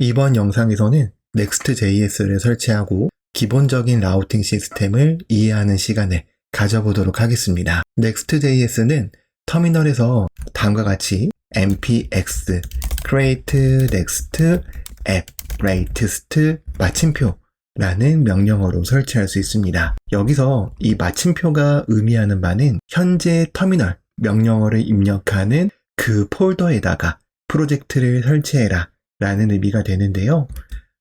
이번 영상에서는 Next.js를 설치하고 기본적인 라우팅 시스템을 이해하는 시간을 가져보도록 하겠습니다. Next.js는 터미널에서 다음과 같이 npx create next app latest 마침표라는 명령어로 설치할 수 있습니다. 여기서 이 마침표가 의미하는 바는 현재 터미널 명령어를 입력하는 그 폴더에다가 프로젝트를 설치해라 라는 의미가 되는데요.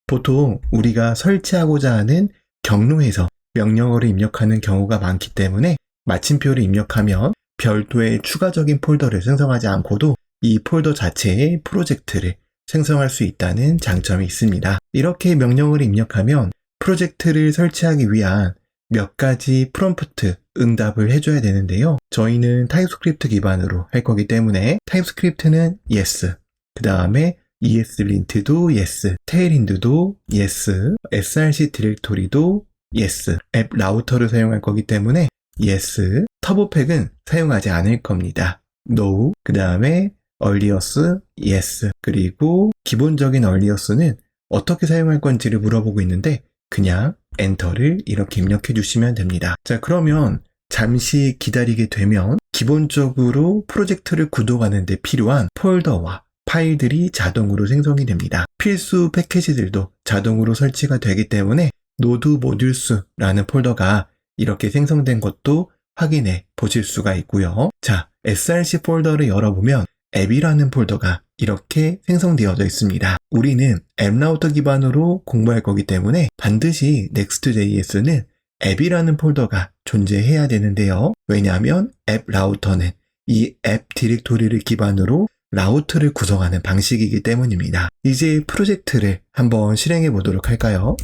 보통 우리가 설치하고자 하는 경로에서 명령어를 입력하는 경우가 많기 때문에 마침표를 입력하면 별도의 추가적인 폴더를 생성하지 않고도 이 폴더 자체의 프로젝트를 생성할 수 있다는 장점이 있습니다. 이렇게 명령어를 입력하면 프로젝트를 설치하기 위한 몇 가지 프롬프트 응답을 해줘야 되는데요. 저희는 타입스크립트 기반으로 할 거기 때문에 타입스크립트는 yes, 그 다음에 ESLint도 yes, 테일윈드도 yes, src 디렉토리도 yes, 앱 라우터를 사용할 거기 때문에 yes, 터보팩은 사용하지 않을 겁니다. no, 그 다음에 earliest, yes, 그리고 기본적인 earliest는 어떻게 사용할 건지를 물어보고 있는데 그냥 엔터를 이렇게 입력해 주시면 됩니다. 자, 그러면 잠시 기다리게 되면 기본적으로 프로젝트를 구동하는 데 필요한 폴더와 파일들이 자동으로 생성이 됩니다. 필수 패키지들도 자동으로 설치가 되기 때문에 노드 모듈스라는 폴더가 이렇게 생성된 것도 확인해 보실 수가 있고요. 자, src 폴더를 열어보면 앱이라는 폴더가 이렇게 생성되어져 있습니다. 우리는 앱 라우터 기반으로 공부할 거기 때문에 반드시 Next.js는 앱이라는 폴더가 존재해야 되는데요. 왜냐하면 앱 라우터는 이 앱 디렉토리를 기반으로 라우트를 구성하는 방식이기 때문입니다. 이제 프로젝트를 한번 실행해 보도록 할까요?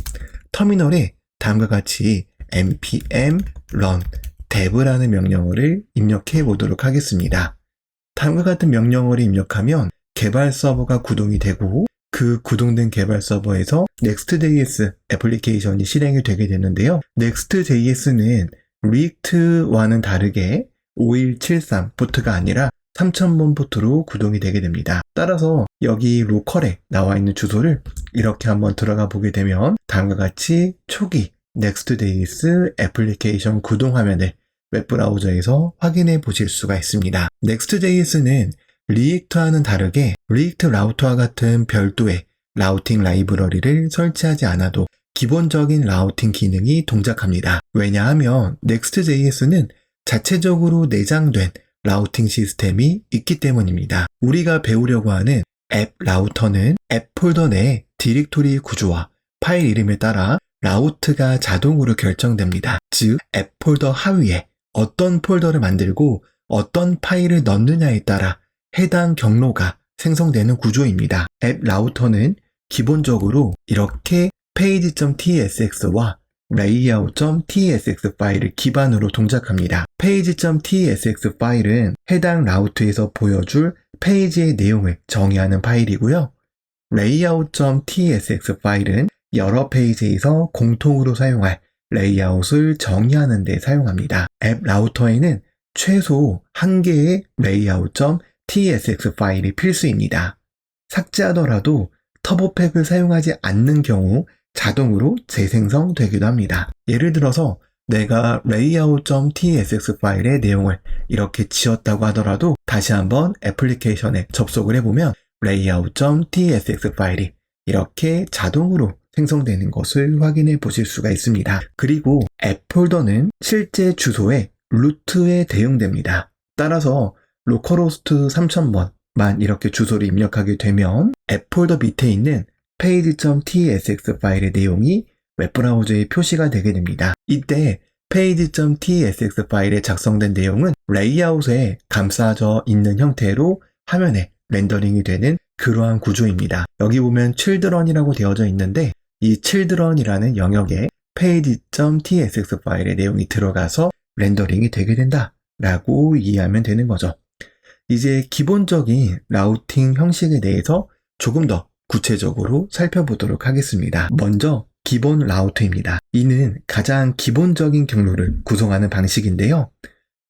터미널에 다음과 같이 npm run dev라는 명령어를 입력해 보도록 하겠습니다. 다음과 같은 명령어를 입력하면 개발 서버가 구동이 되고 그 구동된 개발 서버에서 Next.js 애플리케이션이 실행이 되게 되는데요. Next.js는 React와는 다르게 5173 포트가 아니라 3000번 포트로 구동이 되게 됩니다. 따라서 여기 로컬에 나와 있는 주소를 이렇게 한번 들어가 보게 되면 다음과 같이 초기 Next.js 애플리케이션 구동 화면을 웹브라우저에서 확인해 보실 수가 있습니다. Next.js는 React와는 다르게 React 라우터와 같은 별도의 라우팅 라이브러리를 설치하지 않아도 기본적인 라우팅 기능이 동작합니다. 왜냐하면 Next.js는 자체적으로 내장된 라우팅 시스템이 있기 때문입니다. 우리가 배우려고 하는 앱 라우터는 앱 폴더 내 디렉토리 구조와 파일 이름에 따라 라우트가 자동으로 결정됩니다. 즉, 앱 폴더 하위에 어떤 폴더를 만들고 어떤 파일을 넣느냐에 따라 해당 경로가 생성되는 구조입니다. 앱 라우터는 기본적으로 이렇게 page.tsx와 layout.tsx 파일을 기반으로 동작합니다. page.tsx 파일은 해당 라우트에서 보여줄 페이지의 내용을 정의하는 파일이고요. layout.tsx 파일은 여러 페이지에서 공통으로 사용할 레이아웃을 정의하는 데 사용합니다. 앱 라우터에는 최소 1개의 layout.tsx 파일이 필수입니다. 삭제하더라도 터보팩을 사용하지 않는 경우 자동으로 재생성되기도 합니다. 예를 들어서 내가 layout.tsx 파일의 내용을 이렇게 지웠다고 하더라도 다시 한번 애플리케이션에 접속을 해보면 layout.tsx 파일이 이렇게 자동으로 생성되는 것을 확인해 보실 수가 있습니다. 그리고 앱 폴더는 실제 주소의 루트에 대응됩니다. 따라서 localhost 3000번만 이렇게 주소를 입력하게 되면 앱 폴더 밑에 있는 page.tsx 파일의 내용이 웹브라우저에 표시가 되게 됩니다. 이때 page.tsx 파일에 작성된 내용은 레이아웃에 감싸져 있는 형태로 화면에 렌더링이 되는 그러한 구조입니다. 여기 보면 children이라고 되어져 있는데 이 children이라는 영역에 page.tsx 파일의 내용이 들어가서 렌더링이 되게 된다 라고 이해하면 되는 거죠. 이제 기본적인 라우팅 형식에 대해서 조금 더 구체적으로 살펴보도록 하겠습니다. 먼저 기본 라우트입니다. 이는 가장 기본적인 경로를 구성하는 방식인데요.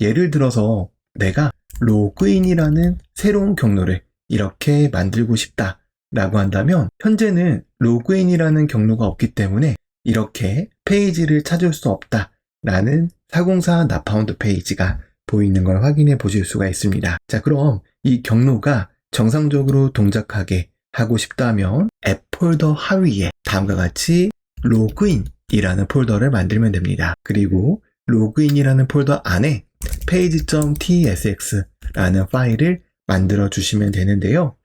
예를 들어서 내가 로그인이라는 새로운 경로를 이렇게 만들고 싶다 라고 한다면 현재는 로그인이라는 경로가 없기 때문에 이렇게 페이지를 찾을 수 없다라는 404 not found 페이지가 보이는 걸 확인해 보실 수가 있습니다. 자, 그럼 이 경로가 정상적으로 동작하게 하고 싶다면 앱 폴더 하위에 다음과 같이 로그인이라는 폴더를 만들면 됩니다. 그리고 로그인이라는 폴더 안에 page.tsx라는 파일을 만들어 주시면 되는데요.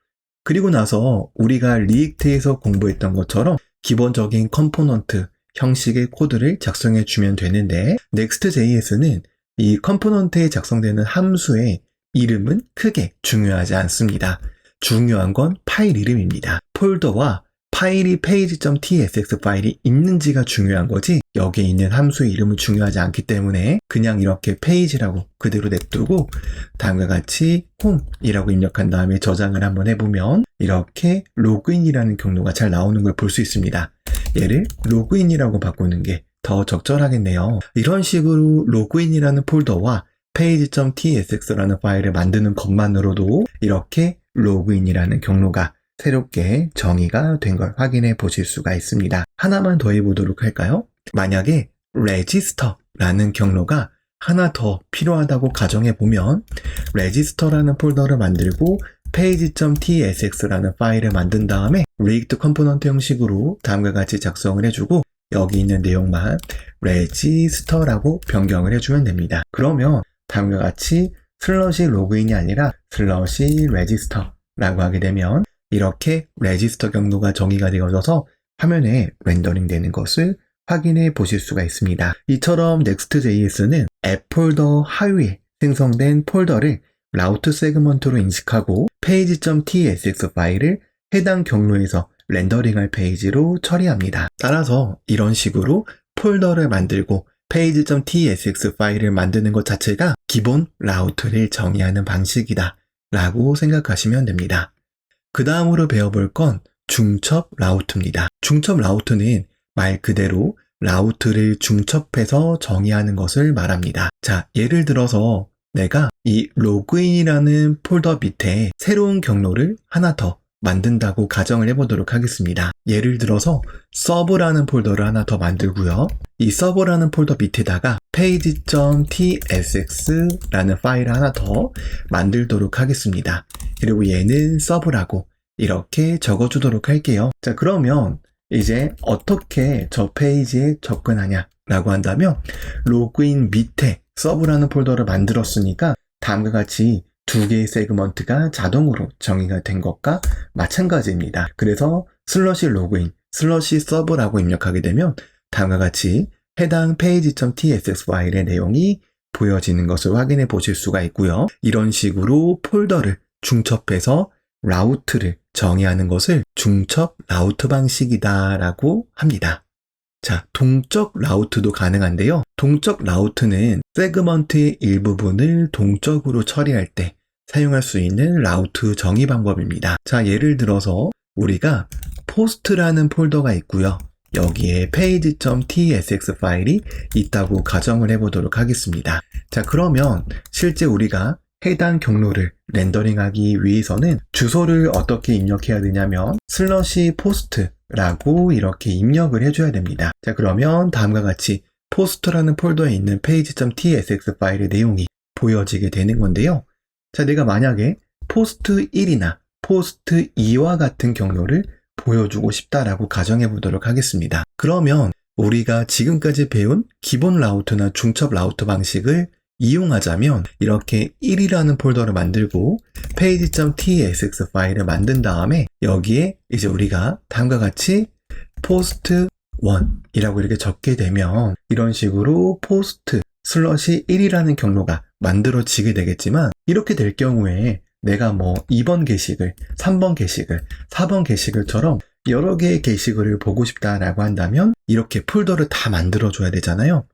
그리고 나서 우리가 리액트에서 공부했던 것처럼 기본적인 컴포넌트 형식의 코드를 작성해 주면 되는데 Next.js는 이 컴포넌트에 작성되는 함수의 이름은 크게 중요하지 않습니다. 중요한 건 파일 이름입니다. 폴더와 파일이 page.tsx 파일이 있는지가 중요한 거지 여기에 있는 함수의 이름은 중요하지 않기 때문에 그냥 이렇게 페이지라고 그대로 냅두고 다음과 같이 home이라고 입력한 다음에 저장을 한번 해보면 이렇게 로그인이라는 경로가 잘 나오는 걸 볼 수 있습니다. 얘를 로그인이라고 바꾸는 게 더 적절하겠네요. 이런 식으로 로그인이라는 폴더와 page.tsx라는 파일을 만드는 것만으로도 이렇게 로그인이라는 경로가 새롭게 정의가 된 걸 확인해 보실 수가 있습니다. 하나만 더 해보도록 할까요? 만약에 register라는 경로가 하나 더 필요하다고 가정해 보면 register라는 폴더를 만들고 page.tsx라는 파일을 만든 다음에 React 컴포넌트 형식으로 다음과 같이 작성을 해주고 여기 있는 내용만 register라고 변경을 해주면 됩니다. 그러면 다음과 같이 슬러시 로그인이 아니라 슬러시 register라고 하게 되면 이렇게 레지스터 경로가 정의가 되어져서 화면에 렌더링 되는 것을 확인해 보실 수가 있습니다. 이처럼 Next.js는 앱 폴더 하위에 생성된 폴더를 라우트 세그먼트로 인식하고 page.tsx 파일을 해당 경로에서 렌더링할 페이지로 처리합니다. 따라서 이런 식으로 폴더를 만들고 page.tsx 파일을 만드는 것 자체가 기본 라우트를 정의하는 방식이다 라고 생각하시면 됩니다. 그 다음으로 배워볼 건 중첩 라우트입니다. 중첩 라우트는 말 그대로 라우트를 중첩해서 정의하는 것을 말합니다. 자, 예를 들어서 내가 이 로그인이라는 폴더 밑에 새로운 경로를 하나 더 만든다고 가정을 해보도록 하겠습니다. 예를 들어서 서브라는 폴더를 하나 더 만들고요. 이 서브라는 폴더 밑에다가 page.tsx라는 파일을 하나 더 만들도록 하겠습니다. 그리고 얘는 서브라고 이렇게 적어주도록 할게요. 자, 그러면 이제 어떻게 저 페이지에 접근하냐 라고 한다면 로그인 밑에 서브라는 폴더를 만들었으니까 다음과 같이 두 개의 세그먼트가 자동으로 정의가 된 것과 마찬가지입니다. 그래서 슬러시 로그인, 슬러시 서브라고 입력하게 되면 다음과 같이 해당 page.tsx 파일의 내용이 보여지는 것을 확인해 보실 수가 있고요. 이런 식으로 폴더를 중첩해서 라우트를 정의하는 것을 중첩 라우트 방식이다라고 합니다. 자, 동적 라우트도 가능한데요. 동적 라우트는 세그먼트의 일부분을 동적으로 처리할 때 사용할 수 있는 라우트 정의 방법입니다. 자, 예를 들어서 우리가 post라는 폴더가 있고요. 여기에 page.tsx 파일이 있다고 가정을 해보도록 하겠습니다. 자, 그러면 실제 우리가 해당 경로를 렌더링하기 위해서는 주소를 어떻게 입력해야 되냐면 슬러시 post라고 이렇게 입력을 해줘야 됩니다. 자, 그러면 다음과 같이 post라는 폴더에 있는 page.tsx 파일의 내용이 보여지게 되는 건데요. 자, 내가 만약에 post 1이나 post 2와 같은 경로를 보여주고 싶다라고 가정해 보도록 하겠습니다. 그러면 우리가 지금까지 배운 기본 라우트나 중첩 라우트 방식을 이용하자면 이렇게 1이라는 폴더를 만들고 page.tsx 파일을 만든 다음에 여기에 이제 우리가 다음과 같이 post 1이라고 이렇게 적게 되면 이런 식으로 post 슬러시 1이라는 경로가 만들어지게 되겠지만 이렇게 될 경우에 내가 뭐 2번 게시글, 3번 게시글, 4번 게시글처럼 여러 개의 게시글을 보고 싶다라고 한다면 이렇게 폴더를 다 만들어줘야 되잖아요.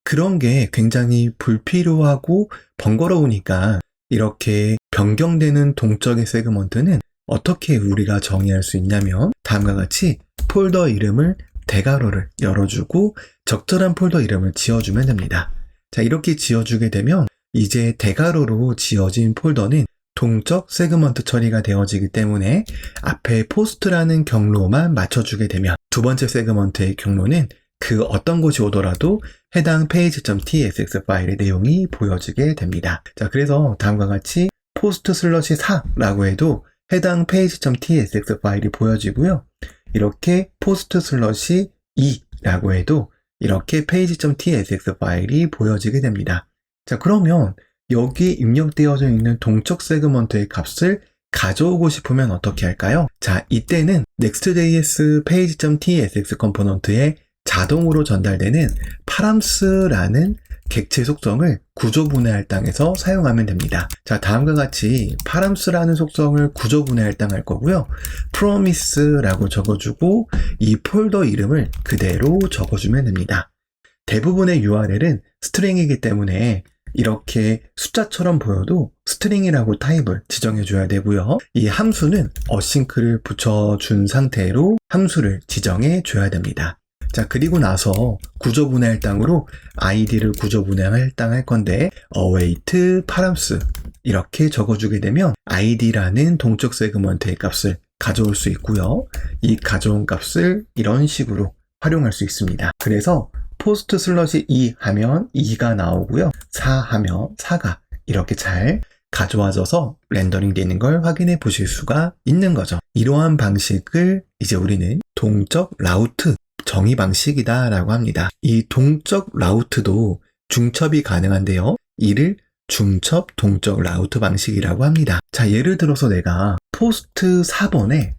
그런 게 굉장히 불필요하고 번거로우니까 이렇게 변경되는 동적의 세그먼트는 어떻게 우리가 정의할 수 있냐면 다음과 같이 폴더 이름을 대괄호를 열어주고 적절한 폴더 이름을 지어주면 됩니다. 자, 이렇게 지어주게 되면 이제 대괄호로 지어진 폴더는 동적 세그먼트 처리가 되어지기 때문에 앞에 포스트라는 경로만 맞춰주게 되면 두 번째 세그먼트의 경로는 그 어떤 곳이 오더라도 해당 page.tsx 파일의 내용이 보여지게 됩니다. 자, 그래서 다음과 같이 post 슬러시 4라고 해도 해당 page.tsx 파일이 보여지고요. 이렇게 post 슬러시 2라고 해도 이렇게 page.tsx 파일이 보여지게 됩니다. 자, 그러면 여기 입력되어져 있는 동적 세그먼트의 값을 가져오고 싶으면 어떻게 할까요? 자, 이때는 next.js page.tsx 컴포넌트에 자동으로 전달되는 params.라는 객체 속성을 구조분해 할당에서 사용하면 됩니다. 자, 다음과 같이 params.라는 속성을 구조분해 할당할 거고요. promise라고 적어주고 이 폴더 이름을 그대로 적어주면 됩니다. 대부분의 URL은 스트링이기 때문에 이렇게 숫자처럼 보여도 스트링이라고 타입을 지정해줘야 되고요. 이 함수는 어싱크를 붙여준 상태로 함수를 지정해줘야 됩니다. 자, 그리고 나서 구조분해 할당으로 id를 구조분해 할당할 건데 await params 이렇게 적어주게 되면 id라는 동적 세그먼트의 값을 가져올 수 있고요. 이 가져온 값을 이런 식으로 활용할 수 있습니다. 그래서 post 슬러시 2 하면 2가 나오고요. 4 하면 4가 이렇게 잘 가져와져서 렌더링 되는 걸 확인해 보실 수가 있는 거죠. 이러한 방식을 이제 우리는 동적 라우트 정의 방식이다 라고 합니다. 이 동적 라우트도 중첩이 가능한데요. 이를 중첩 동적 라우트 방식이라고 합니다. 자, 예를 들어서 내가 포스트 4번에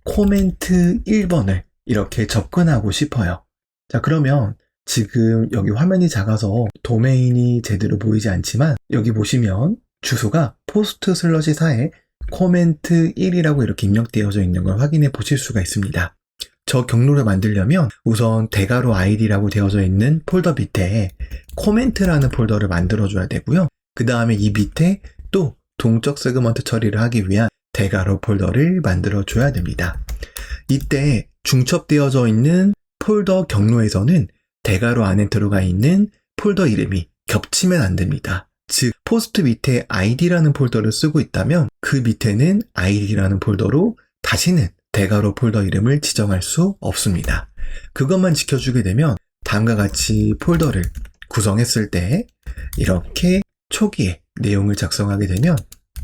코멘트 1번을 이렇게 접근하고 싶어요. 자, 그러면 지금 여기 화면이 작아서 도메인이 제대로 보이지 않지만 여기 보시면 주소가 포스트 슬러시 4에 코멘트 1이라고 이렇게 입력되어져 있는 걸 확인해 보실 수가 있습니다. 저 경로를 만들려면 우선 대괄호 id라고 되어져 있는 폴더 밑에 코멘트라는 폴더를 만들어줘야 되고요. 그 다음에 이 밑에 또 동적 세그먼트 처리를 하기 위한 대괄호 폴더를 만들어줘야 됩니다. 이때 중첩되어져 있는 폴더 경로에서는 대괄호 안에 들어가 있는 폴더 이름이 겹치면 안 됩니다. 즉, 포스트 밑에 id라는 폴더를 쓰고 있다면 그 밑에는 id라는 폴더로 다시는 대괄호 폴더 이름을 지정할 수 없습니다. 그것만 지켜주게 되면 다음과 같이 폴더를 구성했을 때 이렇게 초기에 내용을 작성하게 되면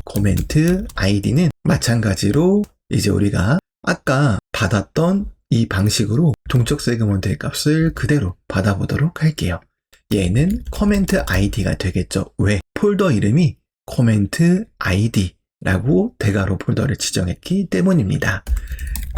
코멘트 id는 마찬가지로 이제 우리가 아까 받았던 이 방식으로 동적 세그먼트의 값을 그대로 받아보도록 할게요. 얘는 코멘트 id가 되겠죠. 왜? 폴더 이름이 코멘트 id라고 대괄호 폴더를 지정했기 때문입니다.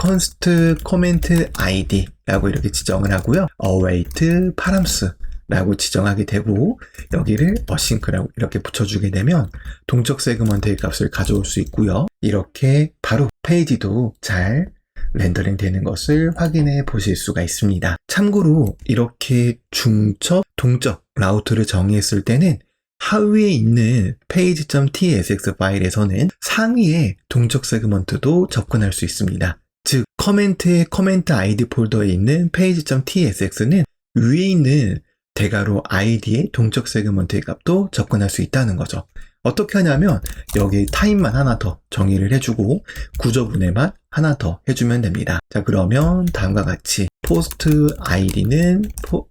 const comment id라고 이렇게 지정을 하고요. await params라고 지정하게 되고 여기를 async라고 이렇게 붙여주게 되면 동적 세그먼트의 값을 가져올 수 있고요. 이렇게 바로 페이지도 잘 렌더링 되는 것을 확인해 보실 수가 있습니다. 참고로 이렇게 중첩, 동적 라우트를 정의했을 때는 하위에 있는 page.tsx 파일에서는 상위에 동적 세그먼트도 접근할 수 있습니다. 즉, 커멘트의 커멘트 id 폴더에 있는 page.tsx는 위에 있는 대괄호 id의 동적 세그먼트의 값도 접근할 수 있다는 거죠. 어떻게 하냐면 여기 타입만 하나 더 정의를 해주고 구조분해만 하나 더 해주면 됩니다. 자, 그러면 다음과 같이 post id는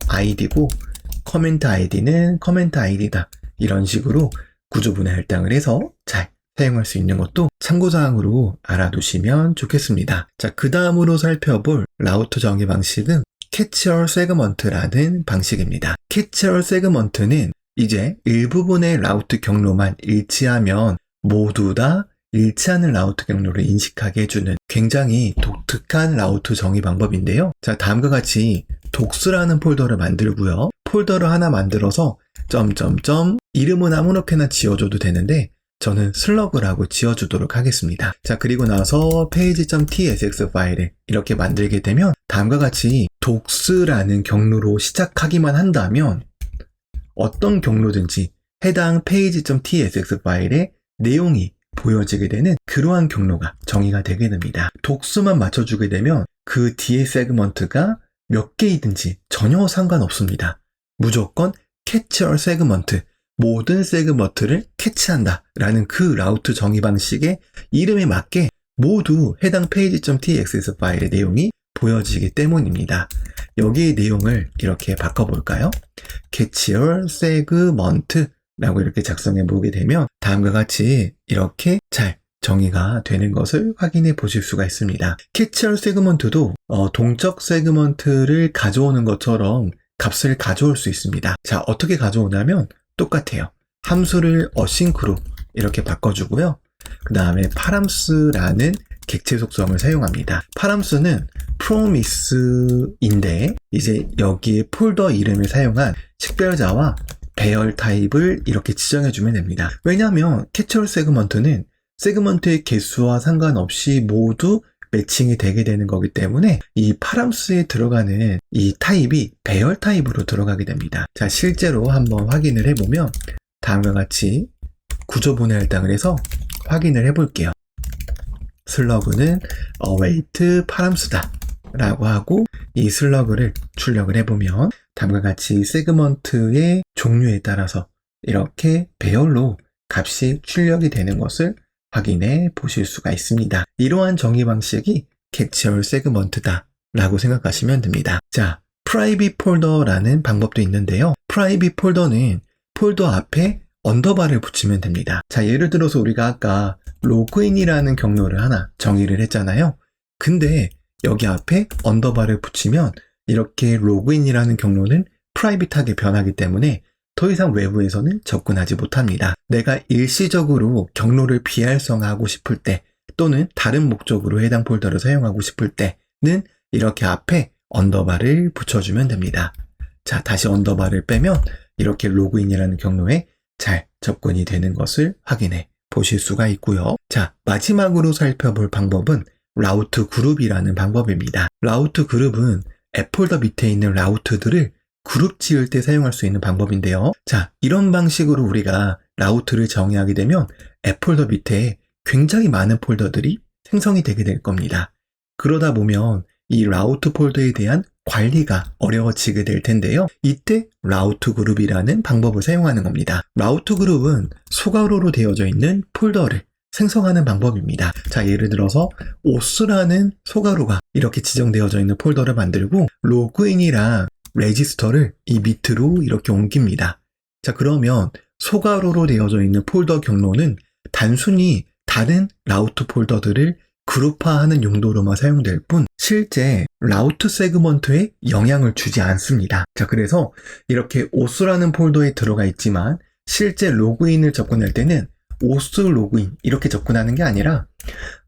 id고 comment id는 comment id다. 이런 식으로 구조분해 할당을 해서 잘 사용할 수 있는 것도 참고사항으로 알아두시면 좋겠습니다. 자, 그 다음으로 살펴볼 라우터 정의 방식은 캐치얼 세그먼트라는 방식입니다. 캐치얼 세그먼트는 이제 일부분의 라우트 경로만 일치하면 모두 다 일치하는 라우트 경로를 인식하게 해주는 굉장히 독특한 라우트 정의 방법인데요. 자, 다음과 같이 독스라는 폴더를 만들고요. 폴더를 하나 만들어서 점점점 이름은 아무렇게나 지어줘도 되는데 저는 슬러그라고 지어주도록 하겠습니다. 자, 그리고 나서 page.tsx 파일을 이렇게 만들게 되면 다음과 같이 독스라는 경로로 시작하기만 한다면 어떤 경로든지 해당 page.tsx 파일의 내용이 보여지게 되는 그러한 경로가 정의가 되게 됩니다. 독스만 맞춰주게 되면 그 뒤에 세그먼트가 몇 개이든지 전혀 상관없습니다. 무조건 캐치얼 세그먼트, 모든 세그먼트를 캐치한다 라는 그 라우트 정의 방식의 이름에 맞게 모두 해당 page.txs 파일의 내용이 보여지기 때문입니다. 여기의 내용을 이렇게 바꿔볼까요? catch your segment 라고 이렇게 작성해 보게 되면 다음과 같이 이렇게 잘 정의가 되는 것을 확인해 보실 수가 있습니다. catch your segment도 동적 세그먼트를 가져오는 것처럼 값을 가져올 수 있습니다. 자, 어떻게 가져오냐면 똑같아요. 함수를 async로 이렇게 바꿔주고요. 그 다음에 params.라는 객체 속성을 사용합니다. params.는 promise인데 이제 여기에 폴더 이름을 사용한 식별자와 배열 타입을 이렇게 지정해주면 됩니다. 왜냐하면 캐치얼 세그먼트는 세그먼트의 개수와 상관없이 모두 매칭이 되게 되는 거기 때문에 이 파람스에 들어가는 이 타입이 배열 타입으로 들어가게 됩니다. 자, 실제로 한번 확인을 해보면 다음과 같이 구조분해 할당을 해서 확인을 해볼게요. 슬러그는 await 파람스다 라고 하고 이 슬러그를 출력을 해보면 다음과 같이 세그먼트의 종류에 따라서 이렇게 배열로 값이 출력이 되는 것을 확인해 보실 수가 있습니다. 이러한 정의 방식이 catch-all segment다 라고 생각하시면 됩니다. 자, private folder라는 방법도 있는데요. private folder는 폴더 앞에 언더바를 붙이면 됩니다. 자, 예를 들어서 우리가 아까 로그인이라는 경로를 하나 정의를 했잖아요. 근데 여기 앞에 언더바를 붙이면 이렇게 로그인이라는 경로는 프라이빗하게 변하기 때문에 더 이상 외부에서는 접근하지 못합니다. 내가 일시적으로 경로를 비활성화하고 싶을 때 또는 다른 목적으로 해당 폴더를 사용하고 싶을 때는 이렇게 앞에 언더바를 붙여주면 됩니다. 자, 다시 언더바를 빼면 이렇게 로그인이라는 경로에 잘 접근이 되는 것을 확인해 보실 수가 있고요. 자, 마지막으로 살펴볼 방법은 라우트 그룹이라는 방법입니다. 라우트 그룹은 앱 폴더 밑에 있는 라우트들을 그룹 지을 때 사용할 수 있는 방법인데요. 자, 이런 방식으로 우리가 라우트를 정의하게 되면 앱 폴더 밑에 굉장히 많은 폴더들이 생성이 되게 될 겁니다. 그러다 보면 이 라우트 폴더에 대한 관리가 어려워지게 될 텐데요. 이때 라우트 그룹이라는 방법을 사용하는 겁니다. 라우트 그룹은 소괄호로 되어져 있는 폴더를 생성하는 방법입니다. 자, 예를 들어서 오스라는 소괄호가 이렇게 지정되어져 있는 폴더를 만들고 로그인이랑 레지스터를 이 밑으로 이렇게 옮깁니다. 자, 그러면 소괄호로 되어져 있는 폴더 경로는 단순히 다른 라우트 폴더들을 그룹화하는 용도로만 사용될 뿐 실제 라우트 세그먼트에 영향을 주지 않습니다. 자, 그래서 이렇게 오스라는 폴더에 들어가 있지만 실제 로그인을 접근할 때는 오스 로그인 이렇게 접근하는 게 아니라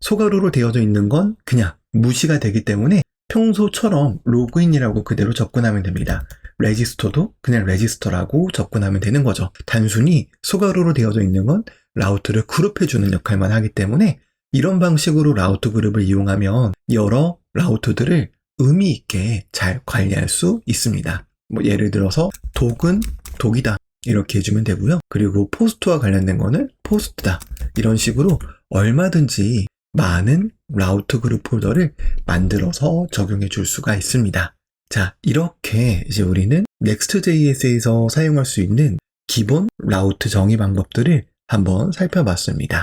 소괄호로 되어져 있는 건 그냥 무시가 되기 때문에 평소처럼 로그인이라고 그대로 접근하면 됩니다. 레지스터도 그냥 레지스터라고 접근하면 되는 거죠. 단순히 소괄호로 되어져 있는 건 라우트를 그룹해주는 역할만 하기 때문에 이런 방식으로 라우트 그룹을 이용하면 여러 라우트들을 의미 있게 잘 관리할 수 있습니다. 뭐 예를 들어서 독은 독이다 이렇게 해주면 되고요. 그리고 포스트와 관련된 거는 포스트다 이런 식으로 얼마든지 많은 라우트 그룹 폴더를 만들어서 적용해 줄 수가 있습니다. 자, 이렇게 이제 우리는 Next.js에서 사용할 수 있는 기본 라우트 정의 방법들을 한번 살펴봤습니다.